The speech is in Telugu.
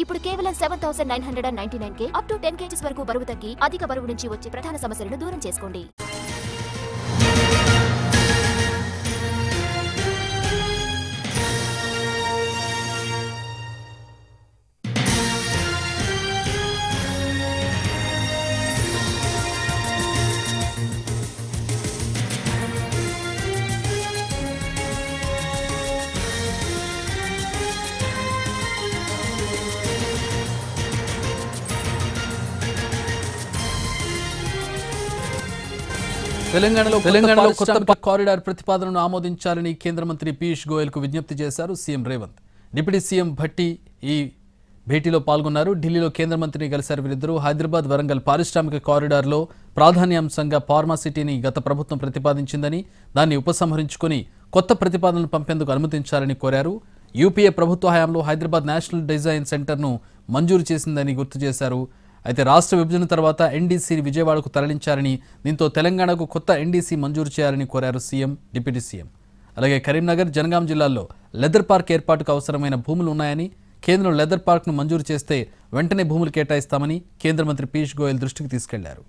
ఇప్పుడు కేవలం 7,999 కే అప్ టు 10 kgs వరకు బరువు తగ్గి అధిక బరువు నుంచి వచ్చే ప్రధాన సమస్యలను దూరం చేసుకోండి. తెలంగాణలో కొత్త కారిడార్ ప్రతిపాదనను ఆమోదించాలని కేంద్ర మంత్రి పీయూష్ గోయల్ కు విజ్ఞప్తి చేశారు CM Revanth. Deputy CM Bhatti ఈ భేటీలో పాల్గొన్నారు. ఢిల్లీలో కేంద్ర మంత్రిని కలిశారు వీరిద్దరూ. హైదరాబాద్ వరంగల్ పారిశ్రామిక కారిడార్లో ప్రాధాన్యాంశంగా ఫార్మా సిటీని గత ప్రభుత్వం ప్రతిపాదించిందని, దాన్ని ఉపసంహరించుకొని కొత్త ప్రతిపాదనలు పంపేందుకు అనుమతించాలని కోరారు. యూపీఏ ప్రభుత్వ హయాంలో హైదరాబాద్ నేషనల్ డిజైన్ సెంటర్ను మంజూరు చేసిందని గుర్తు చేశారు. అయితే రాష్ట్ర విభజన తర్వాత ఎన్డీసీని విజయవాడకు తరలించారని, దీంతో తెలంగాణకు కొత్త ఎన్డీసీ మంజూరు చేయాలని కోరారు సీఎం, డిప్యూటీ సీఎం. అలాగే కరీంనగర్, జనగాం జిల్లాల్లో లెదర్ పార్క్ ఏర్పాటుకు అవసరమైన భూములు ఉన్నాయని, కేంద్రం లెదర్ పార్క్ను మంజూరు చేస్తే వెంటనే భూములు కేటాయిస్తామని కేంద్ర మంత్రి పీయూష్ గోయల్ దృష్టికి తీసుకెళ్లారు.